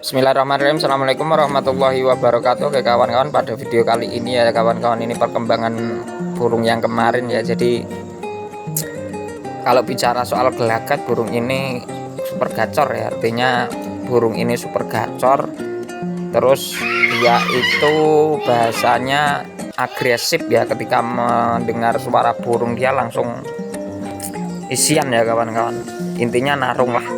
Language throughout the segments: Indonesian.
Bismillahirrahmanirrahim. Assalamualaikum warahmatullahi wabarakatuh. Oke kawan-kawan, pada video kali ini ya kawan-kawan, ini perkembangan burung yang kemarin ya. Jadi kalau bicara soal gelagat, burung ini super gacor ya. Artinya burung ini super gacor. Terus dia itu bahasanya agresif ya, ketika mendengar suara burung dia langsung isian ya kawan-kawan. Intinya narung lah.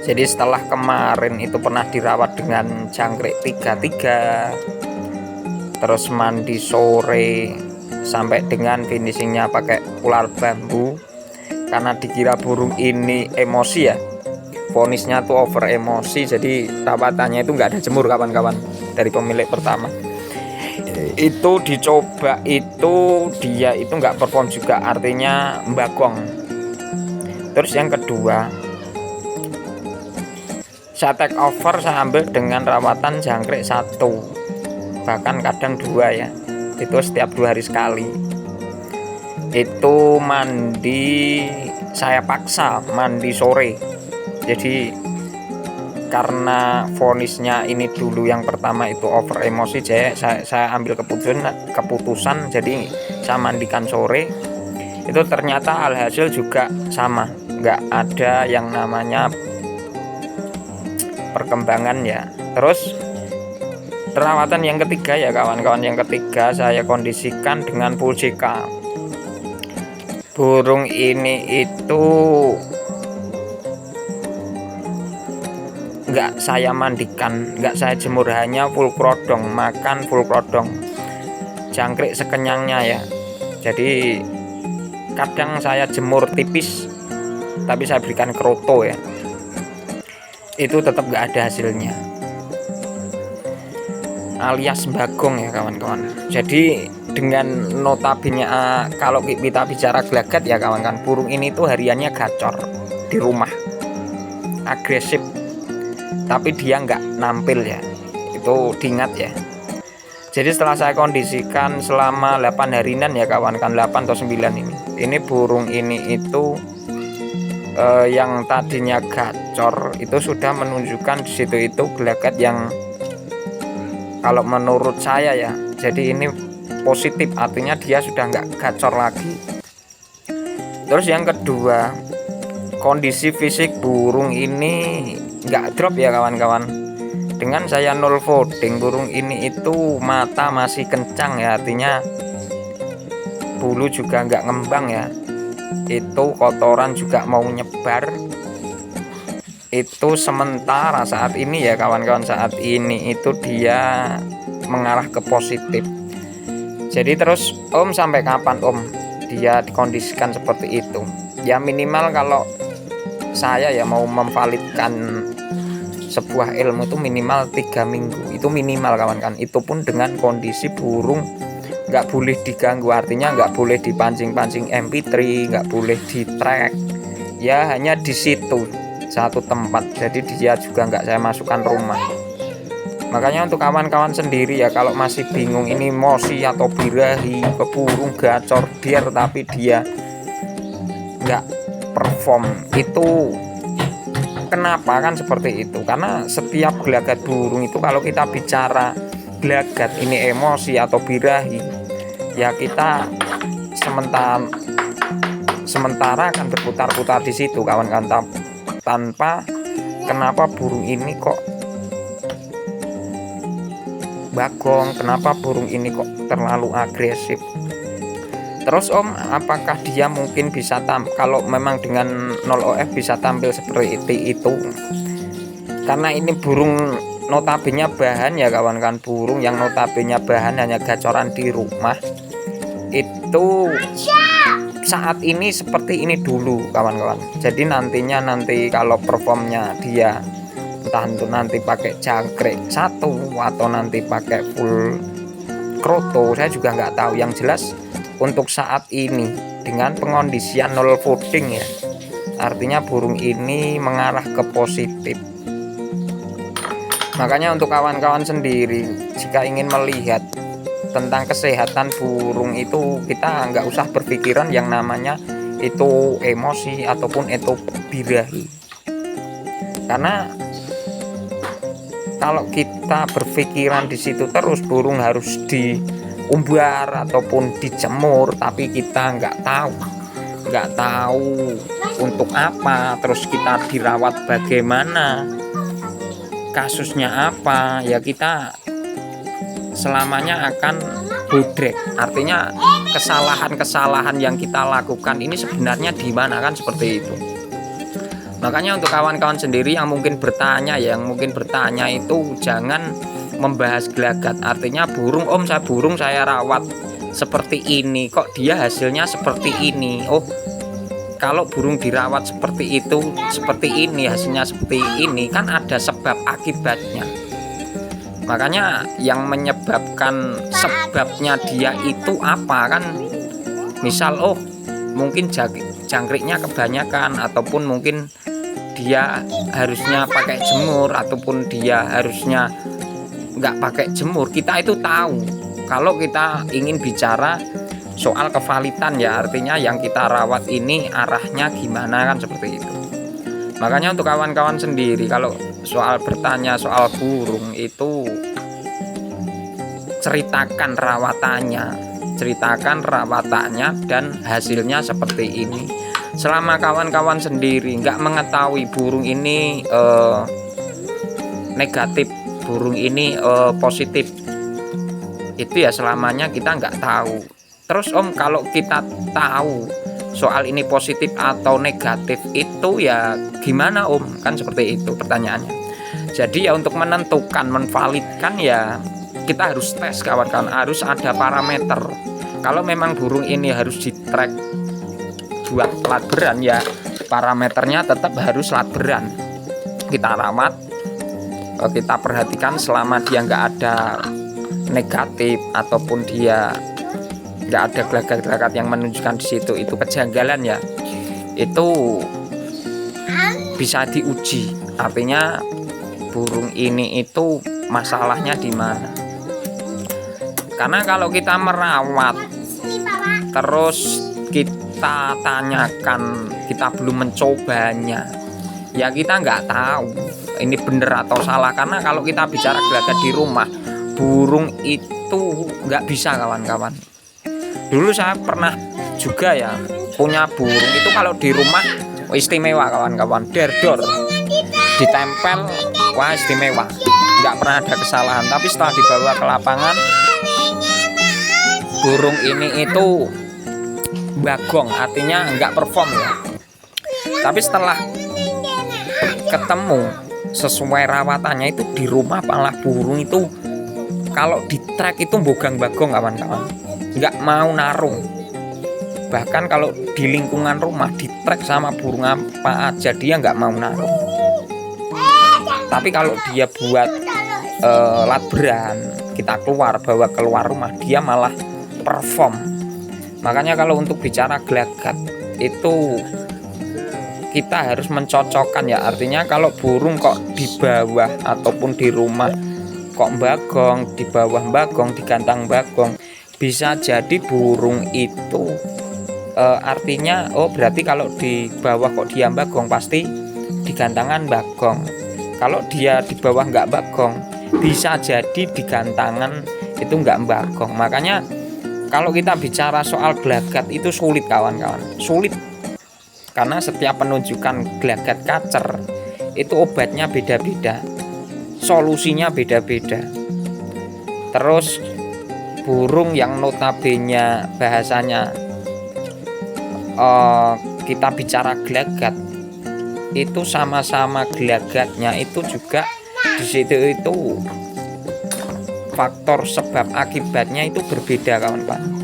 Jadi setelah kemarin itu pernah dirawat dengan jangkrik 33, terus mandi sore sampai dengan finishingnya pakai ular bambu, karena dikira burung ini emosi ya, vonisnya tuh over emosi, jadi rawatannya itu nggak ada jemur kawan-kawan. Dari pemilik pertama itu dicoba, itu dia itu nggak perform juga, artinya mbagong. Terus yang kedua, saya take over, saya ambil dengan rawatan jangkrik 1, bahkan kadang 2 ya, itu setiap 2 hari sekali. Itu mandi, saya paksa mandi sore. Jadi karena vonisnya ini dulu yang pertama itu over emosi, jadi saya ambil keputusan jadi saya mandikan sore. Itu ternyata alhasil juga sama, nggak ada yang namanya perkembangan ya. Terus perawatan yang ketiga ya kawan-kawan, yang ketiga saya kondisikan dengan pulsika. Burung ini itu nggak saya mandikan, nggak saya jemur, hanya full krodong, makan full krodong, jangkrik sekenyangnya ya. Jadi kadang saya jemur tipis, tapi saya berikan kroto ya, itu tetap gak ada hasilnya, alias bagong ya kawan-kawan. Jadi dengan notabene kalau kita bicara gelagat ya kawan-kawan, burung ini tuh hariannya gacor di rumah, agresif, tapi dia nggak nampil ya, itu diingat ya. Jadi setelah saya kondisikan selama 8 harian ya kawan-kawan, 8 atau 9 ini burung ini itu yang tadinya gacor itu sudah menunjukkan di situ itu gelagat yang kalau menurut saya ya, jadi ini positif, artinya dia sudah nggak gacor lagi. Terus yang kedua, kondisi fisik burung ini nggak drop ya kawan-kawan. Dengan saya null folding, burung ini itu mata masih kencang ya, artinya bulu juga nggak ngembang ya, itu kotoran juga mau nyebar. Itu sementara saat ini ya kawan-kawan, saat ini itu dia mengarah ke positif. Jadi terus Om, sampai kapan Om dia dikondisikan seperti itu? Ya minimal kalau saya ya mau memvalidkan sebuah ilmu itu minimal 3 minggu, itu minimal kawan-kawan. Itu pun dengan kondisi burung nggak boleh diganggu, artinya nggak boleh dipancing-pancing MP3, nggak boleh di track ya, hanya di situ satu tempat. Jadi dia juga nggak saya masukkan rumah. Makanya untuk kawan-kawan sendiri ya, kalau masih bingung ini mosi atau birahi ke burung gacor biar tapi dia nggak perform, itu kenapa kan seperti itu? Karena setiap gelagat burung itu, kalau kita bicara gelagat ini emosi atau birahi ya, kita sementara akan berputar-putar di situ kawan-kawan, tanpa kenapa burung ini kok bagong, kenapa burung ini kok terlalu agresif. Terus Om, apakah dia mungkin bisa kalau memang dengan 0 OF bisa tampil seperti itu? Karena ini burung notabene bahan ya kawan-kawan, burung yang notabene bahan hanya gacoran di rumah, itu saat ini seperti ini dulu kawan-kawan. Jadi nanti kalau performnya dia entah itu nanti pakai jangkrik 1 atau nanti pakai full kroto, saya juga nggak tahu. Yang jelas untuk saat ini dengan pengondisian 0 folding ya, artinya burung ini mengarah ke positif. Makanya untuk kawan-kawan sendiri, jika ingin melihat tentang kesehatan burung itu kita nggak usah berpikiran yang namanya itu emosi ataupun itu birahi. Karena kalau kita berpikiran di situ terus burung harus diumbar ataupun dijemur, tapi kita nggak tahu untuk apa, terus kita dirawat bagaimana, kasusnya apa, ya kita selamanya akan bodrek. Artinya kesalahan-kesalahan yang kita lakukan ini sebenarnya di mana, kan seperti itu. Makanya untuk kawan-kawan sendiri yang mungkin bertanya itu jangan membahas gelagat. Artinya burung, om saya rawat seperti ini, kok dia hasilnya seperti ini. Oh, kalau burung dirawat seperti itu, seperti ini, hasilnya seperti ini, kan ada sebab akibatnya. Makanya yang menyebabkan sebabnya dia itu apa, kan misal oh mungkin jangkriknya kebanyakan, ataupun mungkin dia harusnya pakai jemur, ataupun dia harusnya nggak pakai jemur, kita itu tahu. Kalau kita ingin bicara soal kevalitan ya, artinya yang kita rawat ini arahnya gimana, kan seperti itu. Makanya untuk kawan-kawan sendiri kalau soal bertanya soal burung itu ceritakan rawatannya dan hasilnya seperti ini. Selama kawan-kawan sendiri nggak mengetahui burung ini negatif, burung ini positif, itu ya selamanya kita nggak tahu. Terus om, kalau kita tahu soal ini positif atau negatif itu ya gimana om, kan seperti itu pertanyaannya. Jadi ya untuk menentukan, menvalidkan ya kita harus tes kawan-kawan, harus ada parameter. Kalau memang burung ini harus di track buat latberan ya parameternya tetap harus latberan. Kita rawat, kita perhatikan selama dia nggak ada negatif ataupun dia nggak ada gelagat-gelagat yang menunjukkan di situ itu kejanggalan ya, itu bisa diuji. Artinya burung ini itu masalahnya di mana. Karena kalau kita merawat terus kita tanyakan, kita belum mencobanya, ya kita nggak tahu ini bener atau salah. Karena kalau kita bicara gelagat di rumah, burung itu nggak bisa kawan-kawan. Dulu saya pernah juga ya punya burung itu, kalau di rumah istimewa kawan-kawan, derdor ditempel, wah istimewa, nggak pernah ada kesalahan. Tapi setelah dibawa ke lapangan, burung ini itu bagong, artinya nggak perform ya. Tapi setelah ketemu sesuai rawatannya itu di rumah, malah burung itu kalau di track itu bogang bagong kawan-kawan, nggak mau narung. Bahkan kalau di lingkungan rumah di track sama burung apa aja dia nggak mau narung. Tapi kalau dia buat latberan, kita bawa keluar rumah, dia malah perform. Makanya kalau untuk bicara gelagat itu kita harus mencocokkan ya. Artinya kalau burung kok di bawah ataupun di rumah kok bagong, di bawah bagong, di kandang bagong, bisa jadi burung itu artinya oh berarti kalau di bawah kok dia bagong pasti di gantangan bagong. Kalau dia di bawah nggak bagong, bisa jadi di gantangan itu nggak bagong. Makanya kalau kita bicara soal gelagat itu sulit kawan-kawan, sulit. Karena setiap penunjukan gelagat kacer itu obatnya beda-beda, solusinya beda-beda. Terus burung yang notabene bahasanya kita bicara gelagat itu sama-sama gelagatnya itu juga di situ itu faktor sebab akibatnya itu berbeda kawan-kawan.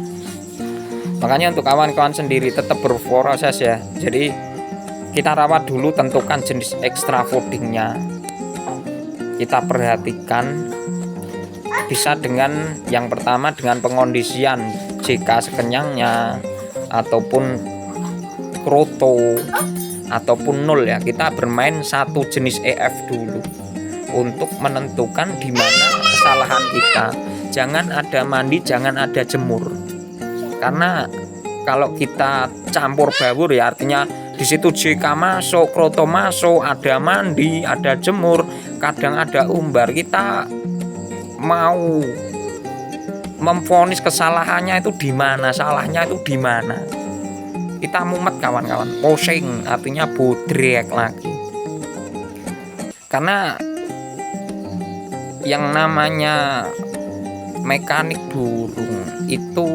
Makanya untuk kawan-kawan sendiri tetap berproses ya. Jadi kita rawat dulu, tentukan jenis extra foodingnya, kita perhatikan. Bisa dengan yang pertama dengan pengondisian JK sekenyangnya ataupun kroto ataupun nol ya. Kita bermain satu jenis EF dulu untuk menentukan di mana kesalahan kita. jangan ada mandi, jangan ada jemur. Karena kalau kita campur baur ya artinya di situ JK masuk, kroto masuk, ada mandi, ada jemur, kadang ada umbar. Kita mau memvonis kesalahannya itu di mana, salahnya itu di mana. Kita mumet kawan-kawan, pusing, artinya bodrek lagi. Karena yang namanya mekanik burung itu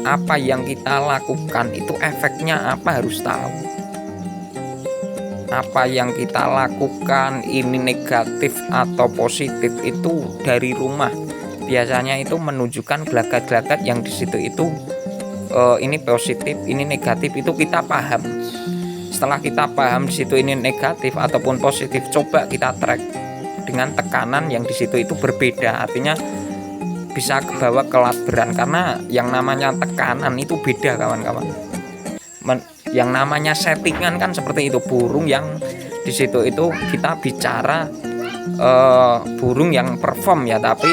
apa yang kita lakukan itu efeknya apa harus tahu. Apa yang kita lakukan ini negatif atau positif itu dari rumah biasanya itu menunjukkan gelagat-gelagat yang di situ itu ini positif, ini negatif, itu kita paham. Setelah kita paham di situ ini negatif ataupun positif, coba kita track dengan tekanan yang di situ itu berbeda, artinya bisa kebawa kelabaran. Karena yang namanya tekanan itu beda kawan-kawan. Yang namanya settingan kan seperti itu, burung yang di situ itu kita bicara burung yang perform ya, tapi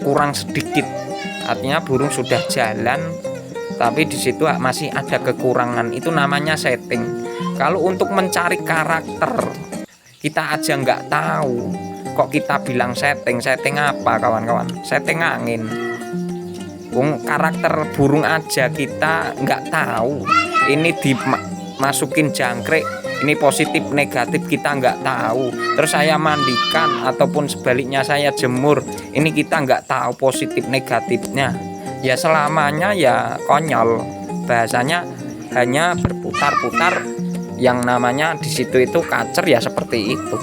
kurang sedikit. Artinya burung sudah jalan tapi di situ masih ada kekurangan, itu namanya setting. Kalau untuk mencari karakter kita aja nggak tahu, kok kita bilang setting apa kawan-kawan? Setting angin. Karakter burung aja kita nggak tahu. Ini dimasukin jangkrik, ini positif negatif kita nggak tahu. Terus saya mandikan ataupun sebaliknya saya jemur, ini kita nggak tahu positif negatifnya. Ya selamanya ya konyol, bahasanya hanya berputar-putar. Yang namanya di situ itu kacer ya seperti itu.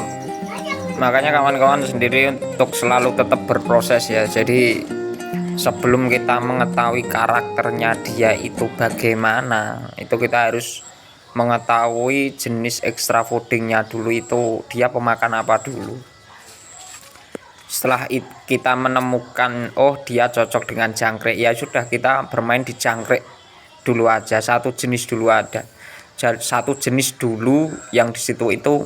Makanya kawan-kawan sendiri untuk selalu tetap berproses ya. Jadi sebelum kita mengetahui karakternya dia itu bagaimana, itu kita harus mengetahui jenis extra foodingnya dulu, itu dia pemakan apa dulu. Setelah kita menemukan oh dia cocok dengan jangkrik, ya sudah kita bermain di jangkrik dulu aja, satu jenis dulu yang di situ itu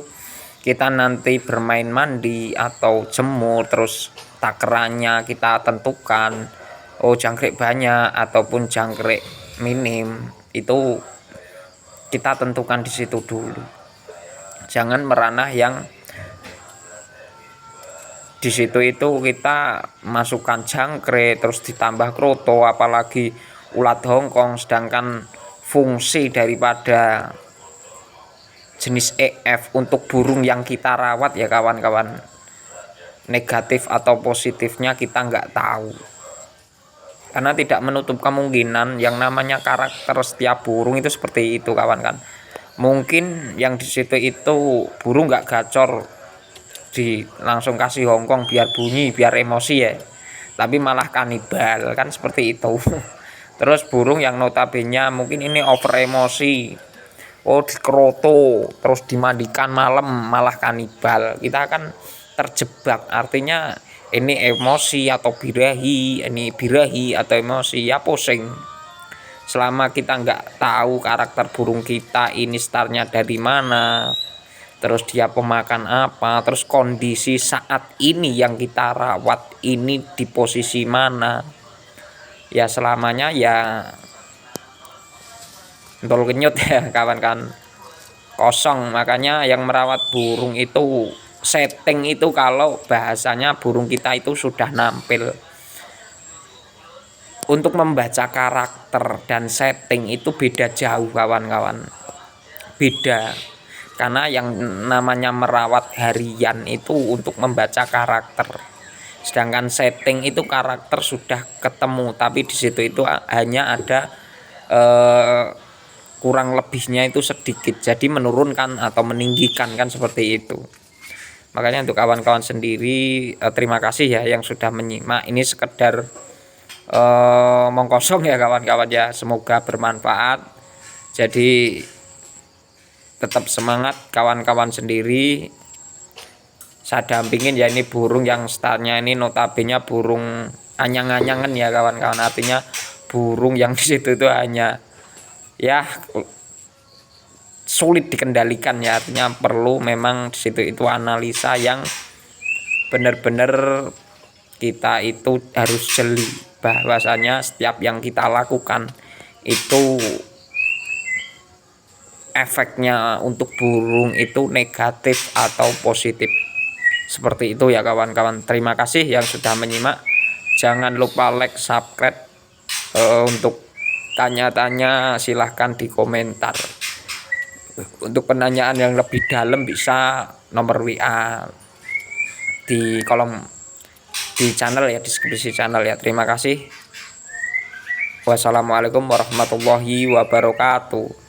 kita nanti bermain mandi atau jemur, terus takerannya kita tentukan, oh jangkrik banyak ataupun jangkrik minim, itu kita tentukan di situ dulu. Jangan meranah yang di situ itu kita masukkan jangkrik terus ditambah kroto, apalagi ulat Hongkong, sedangkan fungsi daripada jenis EF untuk burung yang kita rawat ya kawan-kawan, negatif atau positifnya kita nggak tahu. Karena tidak menutup kemungkinan yang namanya karakter setiap burung itu seperti itu kawan kan. Mungkin yang di situ itu burung nggak gacor, langsung kasih Hongkong biar bunyi biar emosi ya, tapi malah kanibal kan seperti itu. Terus burung yang notabene mungkin ini over emosi, oh dikroto terus dimandikan malam malah kanibal, kita akan terjebak. Artinya ini emosi atau birahi, ini birahi atau emosi ya pusing. Selama kita nggak tahu karakter burung kita ini startnya dari mana, terus dia pemakan apa, terus kondisi saat ini yang kita rawat ini di posisi mana, ya selamanya ya entol kenyut ya kawan kan, kosong. Makanya yang merawat burung itu setting itu, kalau bahasanya burung kita itu sudah nampil. Untuk membaca karakter dan setting itu beda jauh kawan-kawan, beda. Karena yang namanya merawat harian itu untuk membaca karakter, sedangkan setting itu karakter sudah ketemu tapi di situ itu hanya ada kurang lebihnya itu sedikit, jadi menurunkan atau meninggikan kan seperti itu. Makanya untuk kawan-kawan sendiri terima kasih ya yang sudah menyimak. Ini sekedar omong kosong ya kawan-kawan ya, semoga bermanfaat. Jadi tetap semangat kawan-kawan sendiri, saya dampingin ya. Ini burung yang startnya ini notabene burung anyang-anyangan ya kawan-kawan, artinya burung yang di situ itu hanya ya sulit dikendalikan ya, artinya perlu memang di situ itu analisa yang benar-benar kita itu harus jeli bahwasanya setiap yang kita lakukan itu efeknya untuk burung itu negatif atau positif. Seperti itu ya kawan-kawan. Terima kasih yang sudah menyimak. Jangan lupa like, subscribe. Untuk tanya-tanya silahkan di komentar. Untuk penanyaan yang lebih dalam bisa nomor WA di kolom di channel ya, deskripsi channel ya. Terima kasih. Wassalamualaikum warahmatullahi wabarakatuh.